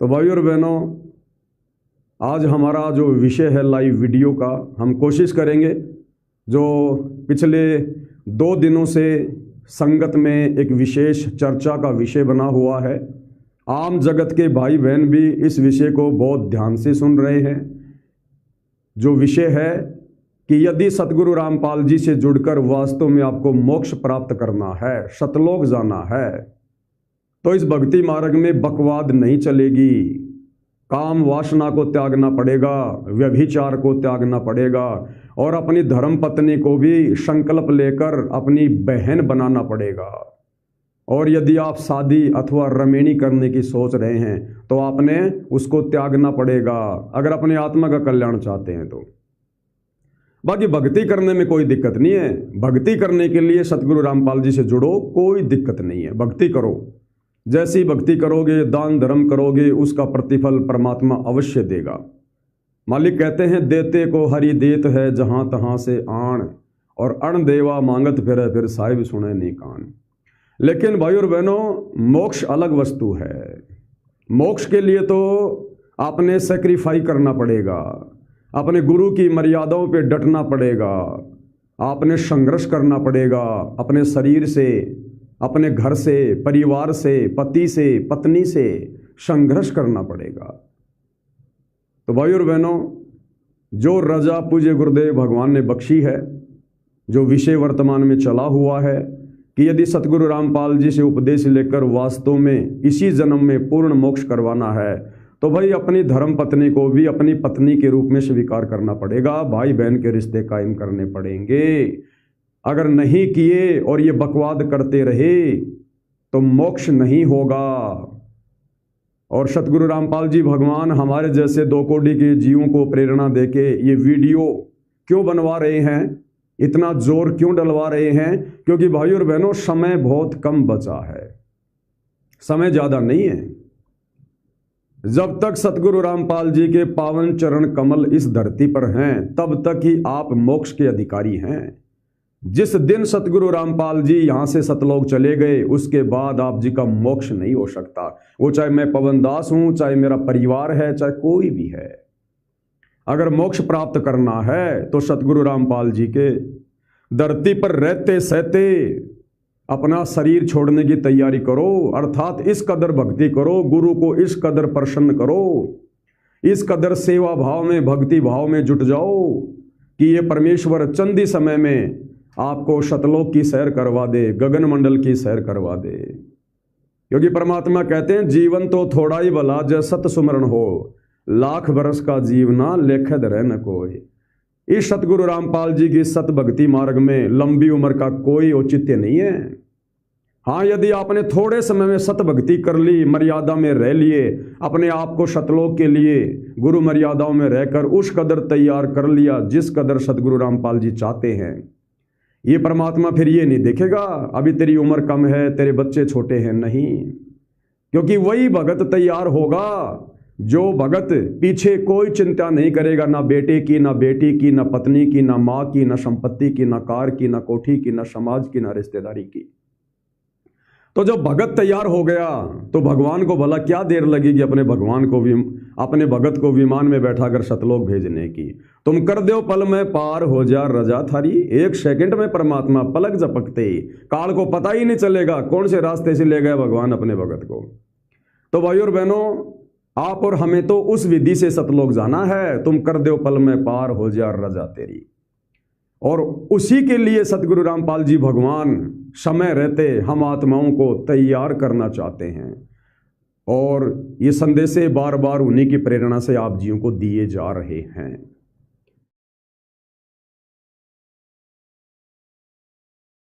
तो भाई और बहनों, आज हमारा जो विषय है लाइव वीडियो का, हम कोशिश करेंगे जो पिछले 2 दिनों से संगत में एक विशेष चर्चा का विषय बना हुआ है। आम जगत के भाई बहन भी इस विषय को बहुत ध्यान से सुन रहे हैं। जो विषय है कि यदि सतगुरु रामपाल जी से जुड़कर वास्तव में आपको मोक्ष प्राप्त करना है, सतलोक जाना है, तो इस भक्ति मार्ग में बकवाद नहीं चलेगी। काम वासना को त्यागना पड़ेगा, व्यभिचार को त्यागना पड़ेगा और अपनी धर्म पत्नी को भी संकल्प लेकर अपनी बहन बनाना पड़ेगा। और यदि आप शादी अथवा रमेणी करने की सोच रहे हैं तो आपने उसको त्यागना पड़ेगा, अगर अपने आत्मा का कल्याण चाहते हैं तो। बाकी भक्ति करने में कोई दिक्कत नहीं है। भक्ति करने के लिए सतगुरु रामपाल जी से जुड़ो, कोई दिक्कत नहीं है। भक्ति करो, जैसी भक्ति करोगे, दान धर्म करोगे, उसका प्रतिफल परमात्मा अवश्य देगा। मालिक कहते हैं, देते को हरि देत है जहां तहां से आण, और अण देवा मांगत फिर साहिब सुने नी कान। लेकिन भाई और बहनों, मोक्ष अलग वस्तु है। मोक्ष के लिए तो आपने सेक्रीफाई करना पड़ेगा, अपने गुरु की मर्यादाओं पे डटना पड़ेगा, आपने संघर्ष करना पड़ेगा अपने शरीर से, अपने घर से, परिवार से, पति से, पत्नी से संघर्ष करना पड़ेगा। तो भाई और बहनों, जो रजा पूज्य गुरुदेव भगवान ने बख्शी है, जो विषय वर्तमान में चला हुआ है कि यदि सतगुरु रामपाल जी से उपदेश लेकर वास्तव में इसी जन्म में पूर्ण मोक्ष करवाना है, तो भाई अपनी धर्म पत्नी को भी अपनी पत्नी के रूप में स्वीकार करना पड़ेगा। भाई बहन के रिश्ते कायम करने पड़ेंगे। अगर नहीं किए और ये बकवाद करते रहे तो मोक्ष नहीं होगा। और सतगुरु रामपाल जी भगवान हमारे जैसे 2 कोटि के जीवों को प्रेरणा देके ये वीडियो क्यों बनवा रहे हैं, इतना जोर क्यों डलवा रहे हैं? क्योंकि भाई और बहनों, समय बहुत कम बचा है, समय ज्यादा नहीं है। जब तक सतगुरु रामपाल जी के पावन चरण कमल इस धरती पर हैं, तब तक ही आप मोक्ष के अधिकारी हैं। जिस दिन सतगुरु रामपाल जी यहां से सतलोक चले गए, उसके बाद आप जी का मोक्ष नहीं हो सकता। वो चाहे मैं पवन दास हूं, चाहे मेरा परिवार है, चाहे कोई भी है। अगर मोक्ष प्राप्त करना है तो सतगुरु रामपाल जी के धरती पर रहते सहते अपना शरीर छोड़ने की तैयारी करो, अर्थात इस कदर भक्ति करो, गुरु को इस कदर प्रसन्न करो, इस कदर सेवा भाव में, भक्ति भाव में जुट जाओ कि ये परमेश्वर चंद ही समय में आपको शतलोक की सैर करवा दे, गगन मंडल की सैर करवा दे। क्योंकि परमात्मा कहते हैं, जीवन तो थोड़ा ही भला जय सत सुमरण हो, लाख बरस का जीवना लेखद रह न कोई। इस सतगुरु रामपाल जी की सत भक्ति मार्ग में लंबी उम्र का कोई औचित्य नहीं है। हाँ, यदि आपने थोड़े समय में सत भक्ति कर ली, मर्यादा में रह लिए, अपने आप को सतलोक के लिए गुरु मर्यादाओं में रहकर उस कदर तैयार कर लिया जिस कदर सतगुरु रामपाल जी चाहते हैं, ये परमात्मा फिर ये नहीं देखेगा अभी तेरी उम्र कम है, तेरे बच्चे छोटे हैं, नहीं। क्योंकि वही भगत तैयार होगा जो भगत पीछे कोई चिंता नहीं करेगा, ना बेटे की, ना बेटी की, ना पत्नी की, ना माँ की, ना संपत्ति की, ना कार की, ना कोठी की, ना समाज की, ना रिश्तेदारी की। तो जब भगत तैयार हो गया तो भगवान को भला क्या देर लगेगी अपने भगत को विमान में बैठाकर सतलोक भेजने की। तुम कर दो पल में पार हो जा रजा थारी, 1 सेकंड में परमात्मा पलक झपकते काल को पता ही नहीं चलेगा कौन से रास्ते से ले गया भगवान अपने भगत को। तो भाई और बहनों, आप और हमें तो उस विधि से सतलोक जाना है। तुम कर दो पल में पार हो जा रजा तेरी, और उसी के लिए सतगुरु रामपाल जी भगवान समय रहते हम आत्माओं को तैयार करना चाहते हैं। और ये संदेशे बार बार उन्हीं की प्रेरणा से आप जियों को दिए जा रहे हैं।